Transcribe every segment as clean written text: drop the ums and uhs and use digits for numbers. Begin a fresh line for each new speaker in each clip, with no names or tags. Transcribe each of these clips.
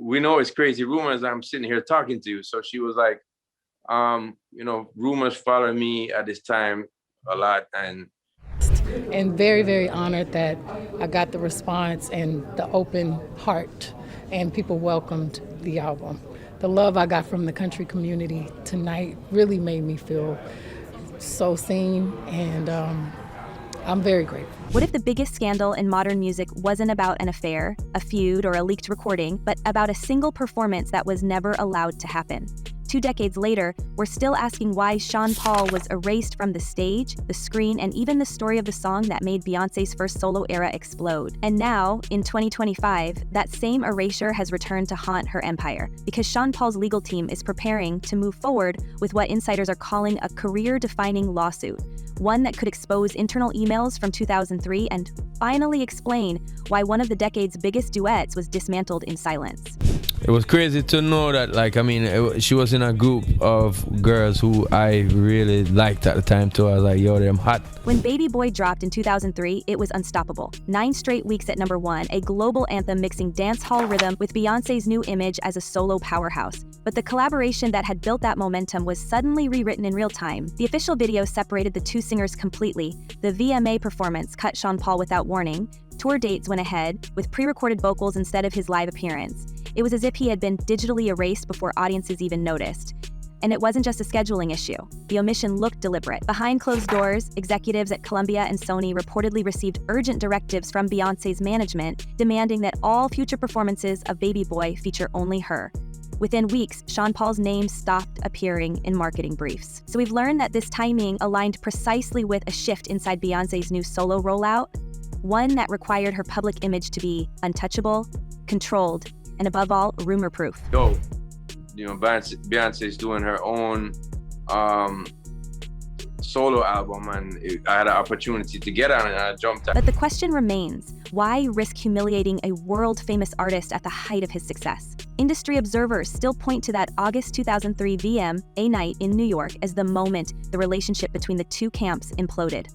we know it's crazy rumors. I'm sitting here talking to you. So she was like, rumors follow me at this time a lot.
And very, very honored that I got the response and the open heart, and people welcomed the album. The love I got from the country community tonight really made me feel so seen, and I'm very grateful.
What if the biggest scandal in modern music wasn't about an affair, a feud, or a leaked recording, but about a single performance that was never allowed to happen? 2 decades later, we're still asking why Sean Paul was erased from the stage, the screen, and even the story of the song that made Beyoncé's first solo era explode. And now, in 2025, that same erasure has returned to haunt her empire, because Sean Paul's legal team is preparing to move forward with what insiders are calling a career-defining lawsuit, one that could expose internal emails from 2003 and finally explain why one of the decade's biggest duets was dismantled in silence.
It was crazy to know that, she was in a group of girls who I really liked at the time too. I was like, yo, them hot.
When Baby Boy dropped in 2003, it was unstoppable. 9 straight weeks at #1, a global anthem mixing dancehall rhythm with Beyoncé's new image as a solo powerhouse. But the collaboration that had built that momentum was suddenly rewritten in real time. The official video separated the two singers completely. The VMA performance cut Sean Paul without warning. Tour dates went ahead, with pre-recorded vocals instead of his live appearance. It was as if he had been digitally erased before audiences even noticed. And it wasn't just a scheduling issue. The omission looked deliberate. Behind closed doors, executives at Columbia and Sony reportedly received urgent directives from Beyoncé's management, demanding that all future performances of Baby Boy feature only her. Within weeks, Sean Paul's name stopped appearing in marketing briefs. So we've learned that this timing aligned precisely with a shift inside Beyoncé's new solo rollout, one that required her public image to be untouchable, controlled, and above all, rumor-proof.
Beyonce's doing her own solo album, and I had an opportunity to get on it, and I jumped on.
But the question remains, why risk humiliating a world-famous artist at the height of his success? Industry observers still point to that August 2003 VMA night in New York as the moment the relationship between the two camps imploded.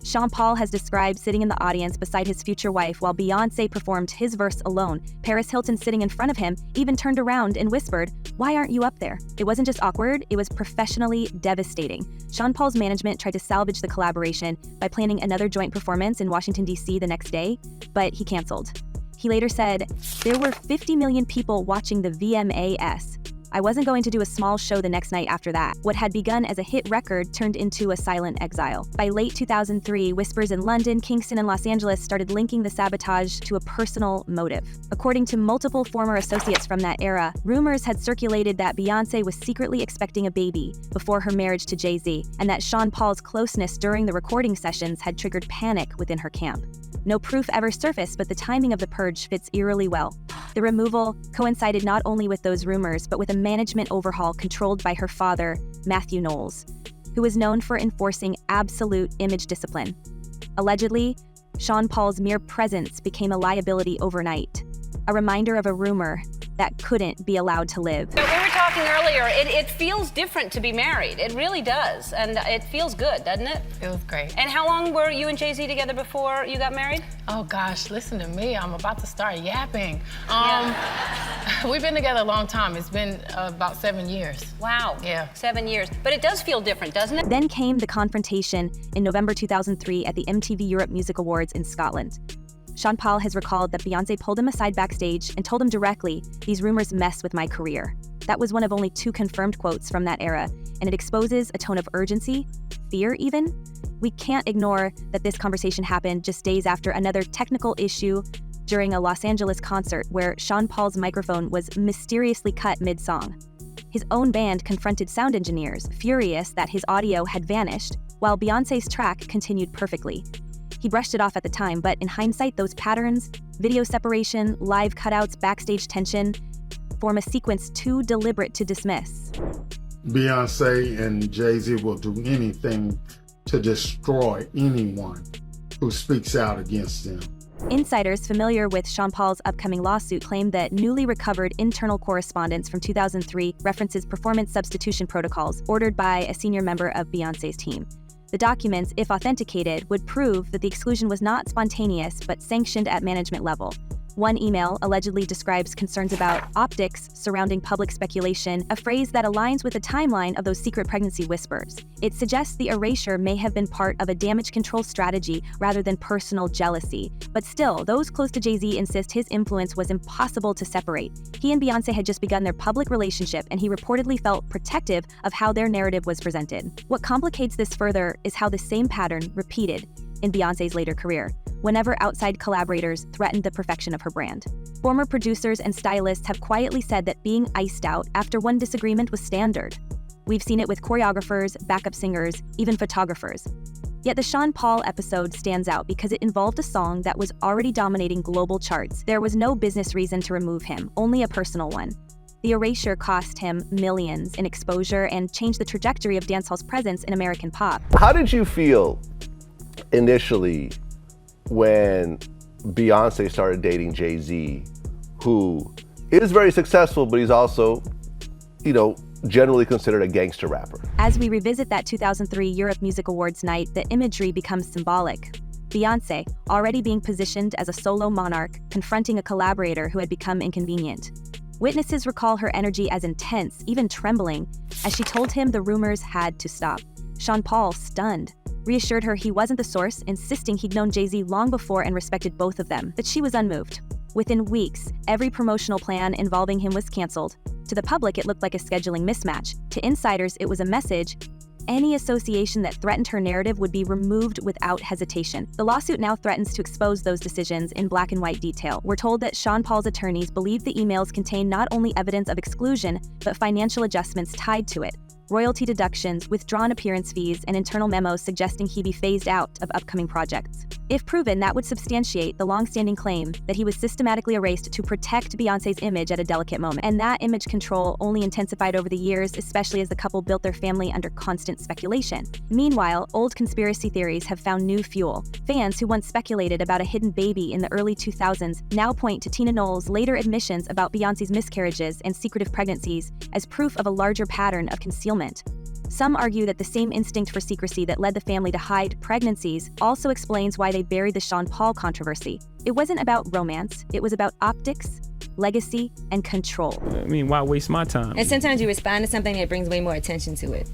Sean Paul has described sitting in the audience beside his future wife while Beyoncé performed his verse alone. Paris Hilton, sitting in front of him, even turned around and whispered, "Why aren't you up there?" It wasn't just awkward, it was professionally devastating. Sean Paul's management tried to salvage the collaboration by planning another joint performance in Washington, D.C. the next day, but he canceled. He later said, "There were 50 million people watching the VMAs. I wasn't going to do a small show the next night after that." What had begun as a hit record turned into a silent exile. By late 2003, whispers in London, Kingston, and Los Angeles started linking the sabotage to a personal motive. According to multiple former associates from that era, rumors had circulated that Beyoncé was secretly expecting a baby before her marriage to Jay-Z, and that Sean Paul's closeness during the recording sessions had triggered panic within her camp. No proof ever surfaced, but the timing of the purge fits eerily well. The removal coincided not only with those rumors, but with a management overhaul controlled by her father, Matthew Knowles, who was known for enforcing absolute image discipline. Allegedly, Sean Paul's mere presence became a liability overnight, a reminder of a rumor that couldn't be allowed to live.
We were talking earlier, it feels different to be married. It really does, and it feels good, doesn't it?
Feels great.
And how long were you and Jay-Z together before you got married?
Oh gosh, listen to me, I'm about to start yapping. We've been together a long time. It's been about 7 years.
Wow.
Yeah.
7 years. But it does feel different, doesn't it?
Then came the confrontation in November 2003 at the MTV Europe Music Awards in Scotland. Sean Paul has recalled that Beyoncé pulled him aside backstage and told him directly, "These rumors mess with my career." That was one of only 2 confirmed quotes from that era, and it exposes a tone of urgency, fear even. We can't ignore that this conversation happened just days after another technical issue during a Los Angeles concert where Sean Paul's microphone was mysteriously cut mid-song. His own band confronted sound engineers, furious that his audio had vanished, while Beyoncé's track continued perfectly. He brushed it off at the time, but in hindsight, those patterns, video separation, live cutouts, backstage tension, form a sequence too deliberate to dismiss.
Beyoncé and Jay-Z will do anything to destroy anyone who speaks out against them.
Insiders familiar with Sean Paul's upcoming lawsuit claim that newly recovered internal correspondence from 2003 references performance substitution protocols ordered by a senior member of Beyoncé's team. The documents, if authenticated, would prove that the exclusion was not spontaneous but sanctioned at management level. One email allegedly describes concerns about optics surrounding public speculation, a phrase that aligns with the timeline of those secret pregnancy whispers. It suggests the erasure may have been part of a damage control strategy rather than personal jealousy. But still, those close to Jay-Z insist his influence was impossible to separate. He and Beyoncé had just begun their public relationship, and he reportedly felt protective of how their narrative was presented. What complicates this further is how the same pattern repeated in Beyoncé's later career, whenever outside collaborators threatened the perfection of her brand. Former producers and stylists have quietly said that being iced out after one disagreement was standard. We've seen it with choreographers, backup singers, even photographers. Yet the Sean Paul episode stands out because it involved a song that was already dominating global charts. There was no business reason to remove him, only a personal one. The erasure cost him millions in exposure and changed the trajectory of dancehall's presence in American pop.
How did you feel initially when Beyoncé started dating Jay-Z, who is very successful, but he's also, generally considered a gangster rapper?
As we revisit that 2003 Europe Music Awards night, the imagery becomes symbolic. Beyoncé, already being positioned as a solo monarch, confronting a collaborator who had become inconvenient. Witnesses recall her energy as intense, even trembling, as she told him the rumors had to stop. Sean Paul, stunned, reassured her he wasn't the source, insisting he'd known Jay-Z long before and respected both of them. But she was unmoved. Within weeks, every promotional plan involving him was canceled. To the public, it looked like a scheduling mismatch. To insiders, it was a message. Any association that threatened her narrative would be removed without hesitation. The lawsuit now threatens to expose those decisions in black and white detail. We're told that Sean Paul's attorneys believe the emails contain not only evidence of exclusion, but financial adjustments tied to it. Royalty deductions, withdrawn appearance fees, and internal memos suggesting he be phased out of upcoming projects. If proven, that would substantiate the long-standing claim that he was systematically erased to protect Beyoncé's image at a delicate moment. And that image control only intensified over the years, especially as the couple built their family under constant speculation. Meanwhile, old conspiracy theories have found new fuel. Fans who once speculated about a hidden baby in the early 2000s now point to Tina Knowles' later admissions about Beyoncé's miscarriages and secretive pregnancies as proof of a larger pattern of concealment. Some argue that the same instinct for secrecy that led the family to hide pregnancies also explains why they buried the Sean Paul controversy. It wasn't about romance, it was about optics, legacy, and control.
I mean, why waste my time?
And sometimes you respond to something that brings way more attention to it,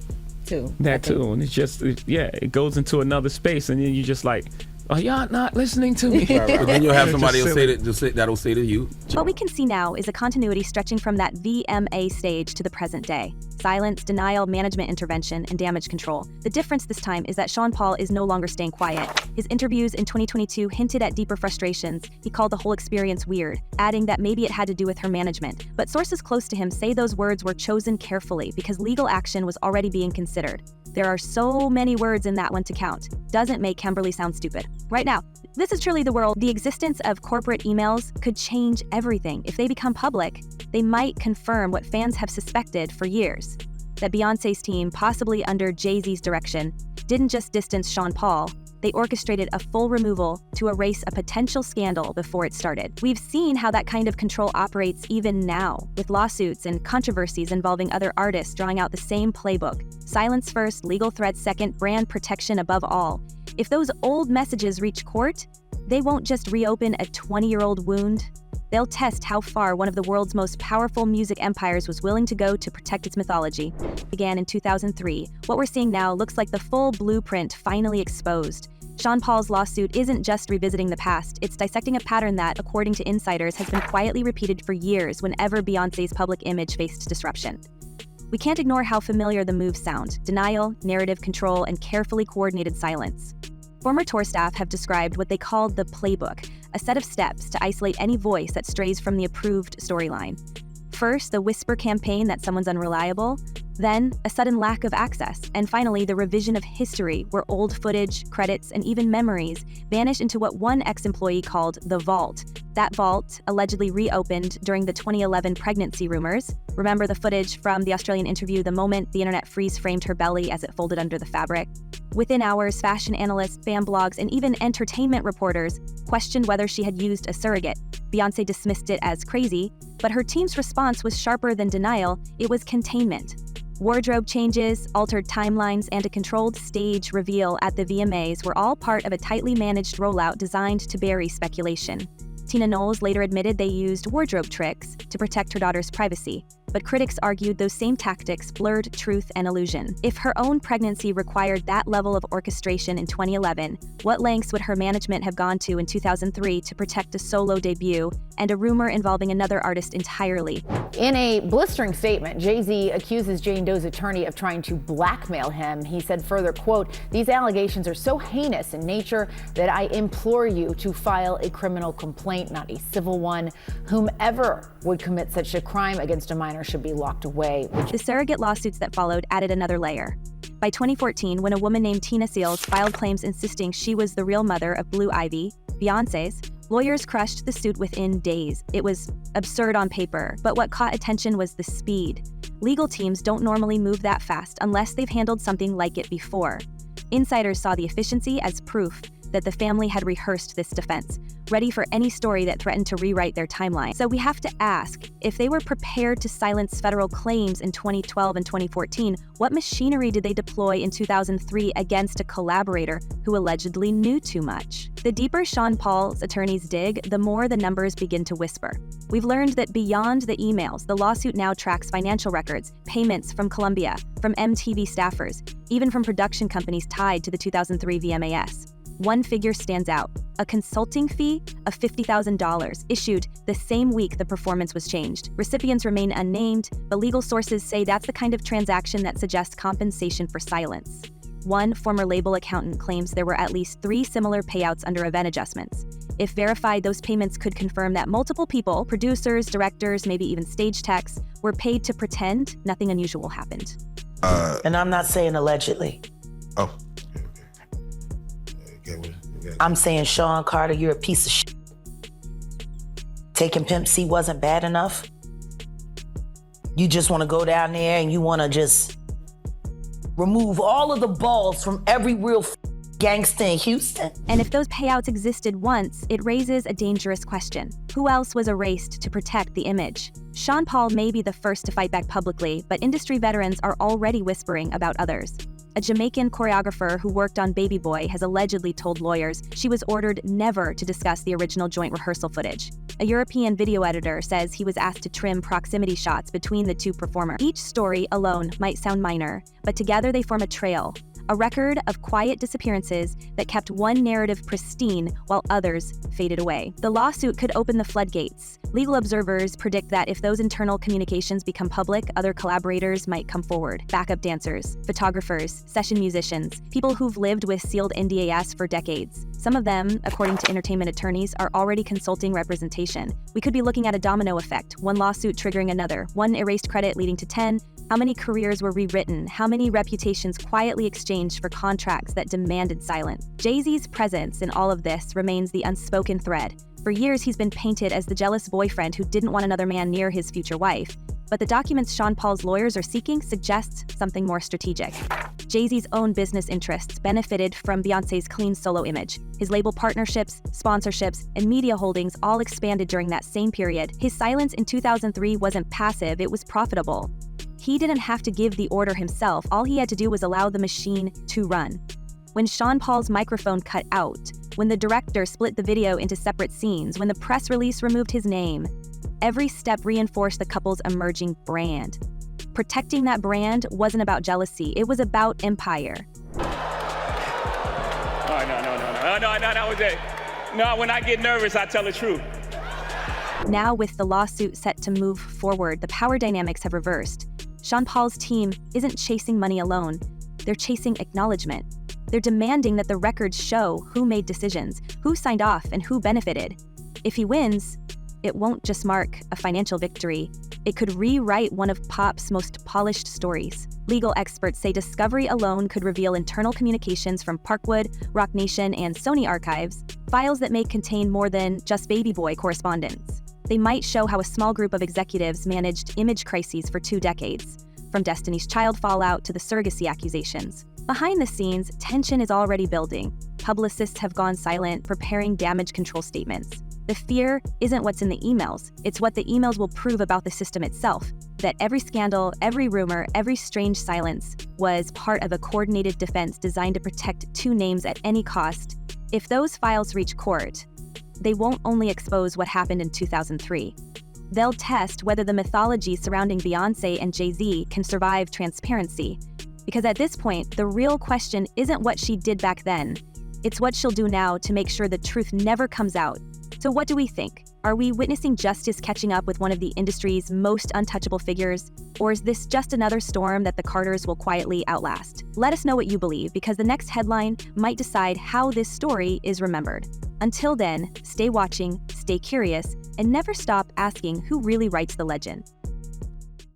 too.
That too, and it's just, it goes into another space, and then you just like, oh, y'all not listening to me.
But then you'll have somebody that'll say to you.
What we can see now is a continuity stretching from that VMA stage to the present day. Silence, denial, management intervention, and damage control. The difference this time is that Sean Paul is no longer staying quiet. His interviews in 2022 hinted at deeper frustrations. He called the whole experience weird, adding that maybe it had to do with her management. But sources close to him say those words were chosen carefully because legal action was already being considered. There are so many words in that one to count. Doesn't make Kimberly sound stupid. Right now, this is truly the world. The existence of corporate emails could change everything. If they become public, they might confirm what fans have suspected for years, that Beyoncé's team, possibly under Jay-Z's direction, didn't just distance Sean Paul, they orchestrated a full removal to erase a potential scandal before it started. We've seen how that kind of control operates even now, with lawsuits and controversies involving other artists drawing out the same playbook. Silence first, legal threats second, brand protection above all. If those old messages reach court, they won't just reopen a 20-year-old wound. They'll test how far one of the world's most powerful music empires was willing to go to protect its mythology. Began in 2003. What we're seeing now looks like the full blueprint finally exposed. Sean Paul's lawsuit isn't just revisiting the past, it's dissecting a pattern that, according to insiders, has been quietly repeated for years whenever Beyoncé's public image faced disruption. We can't ignore how familiar the moves sound: denial, narrative control, and carefully coordinated silence. Former tour staff have described what they called the playbook, a set of steps to isolate any voice that strays from the approved storyline. First, the whisper campaign that someone's unreliable, then a sudden lack of access, and finally the revision of history where old footage, credits, and even memories vanish into what one ex-employee called the vault. That vault allegedly reopened during the 2011 pregnancy rumors. Remember the footage from the Australian interview the moment the internet freeze-framed her belly as it folded under the fabric? Within hours, fashion analysts, fan blogs, and even entertainment reporters questioned whether she had used a surrogate. Beyoncé dismissed it as crazy, but her team's response was sharper than denial. It was containment. Wardrobe changes, altered timelines, and a controlled stage reveal at the VMAs were all part of a tightly managed rollout designed to bury speculation. Tina Knowles later admitted they used wardrobe tricks to protect her daughter's privacy, but critics argued those same tactics blurred truth and illusion. If her own pregnancy required that level of orchestration in 2011, what lengths would her management have gone to in 2003 to protect a solo debut and a rumor involving another artist entirely?
In a blistering statement, Jay-Z accuses Jane Doe's attorney of trying to blackmail him. He said further, quote, "These allegations are so heinous in nature that I implore you to file a criminal complaint, not a civil one. Whomever would commit such a crime against a minor should be locked away."
The surrogate lawsuits that followed added another layer. By 2014, when a woman named Tina Seals filed claims insisting she was the real mother of Blue Ivy, Beyoncé's, lawyers crushed the suit within days. It was absurd on paper, but what caught attention was the speed. Legal teams don't normally move that fast unless they've handled something like it before. Insiders saw the efficiency as proof that the family had rehearsed this defense, ready for any story that threatened to rewrite their timeline. So we have to ask, if they were prepared to silence federal claims in 2012 and 2014, what machinery did they deploy in 2003 against a collaborator who allegedly knew too much? The deeper Sean Paul's attorneys dig, the more the numbers begin to whisper. We've learned that beyond the emails, the lawsuit now tracks financial records, payments from Columbia, from MTV staffers, even from production companies tied to the 2003 VMAs. One figure stands out: a consulting fee of $50,000 issued the same week the performance was changed. Recipients remain unnamed, but legal sources say that's the kind of transaction that suggests compensation for silence. One former label accountant claims there were at least 3 similar payouts under event adjustments. If verified, those payments could confirm that multiple people, producers, directors, maybe even stage techs, were paid to pretend nothing unusual happened.
And I'm not saying allegedly.
Oh.
I'm saying, Sean Carter, you're a piece of shit. Taking Pimp C wasn't bad enough. You just want to go down there and you want to just remove all of the balls from every real gangster in Houston.
And if those payouts existed once, it raises a dangerous question. Who else was erased to protect the image? Sean Paul may be the first to fight back publicly, but industry veterans are already whispering about others. A Jamaican choreographer who worked on Baby Boy has allegedly told lawyers she was ordered never to discuss the original joint rehearsal footage. A European video editor says he was asked to trim proximity shots between the two performers. Each story alone might sound minor, but together they form a trail, a record of quiet disappearances that kept one narrative pristine while others faded away. The lawsuit could open the floodgates. Legal observers predict that if those internal communications become public, other collaborators might come forward. Backup dancers, photographers, session musicians, people who've lived with sealed NDAs for decades. Some of them, according to entertainment attorneys, are already consulting representation. We could be looking at a domino effect, one lawsuit triggering another, one erased credit leading to 10. How many careers were rewritten? How many reputations quietly exchanged for contracts that demanded silence? Jay-Z's presence in all of this remains the unspoken thread. For years, he's been painted as the jealous boyfriend who didn't want another man near his future wife. But the documents Sean Paul's lawyers are seeking suggest something more strategic. Jay-Z's own business interests benefited from Beyoncé's clean solo image. His label partnerships, sponsorships, and media holdings all expanded during that same period. His silence in 2003 wasn't passive, it was profitable. He didn't have to give the order himself. All he had to do was allow the machine to run. When Sean Paul's microphone cut out, when the director split the video into separate scenes, when the press release removed his name, every step reinforced the couple's emerging brand. Protecting that brand wasn't about jealousy, it was about empire.
No, that was it. No, when I get nervous, I tell the truth.
Now, with the lawsuit set to move forward, the power dynamics have reversed. Sean Paul's team isn't chasing money alone, they're chasing acknowledgement. They're demanding that the records show who made decisions, who signed off, and who benefited. If he wins, it won't just mark a financial victory. It could rewrite one of pop's most polished stories. Legal experts say discovery alone could reveal internal communications from Parkwood, Roc Nation, and Sony archives, files that may contain more than just Baby Boy correspondence. They might show how a small group of executives managed image crises for 2 decades, from Destiny's Child fallout to the surrogacy accusations. Behind the scenes, tension is already building. Publicists have gone silent, preparing damage control statements. The fear isn't what's in the emails, it's what the emails will prove about the system itself. That every scandal, every rumor, every strange silence was part of a coordinated defense designed to protect 2 names at any cost. If those files reach court, they won't only expose what happened in 2003. They'll test whether the mythology surrounding Beyoncé and Jay-Z can survive transparency. Because at this point, the real question isn't what she did back then. It's what she'll do now to make sure the truth never comes out. So what do we think? Are we witnessing justice catching up with one of the industry's most untouchable figures? Or is this just another storm that the Carters will quietly outlast? Let us know what you believe, because the next headline might decide how this story is remembered. Until then, stay watching, stay curious, and never stop asking who really writes the legend.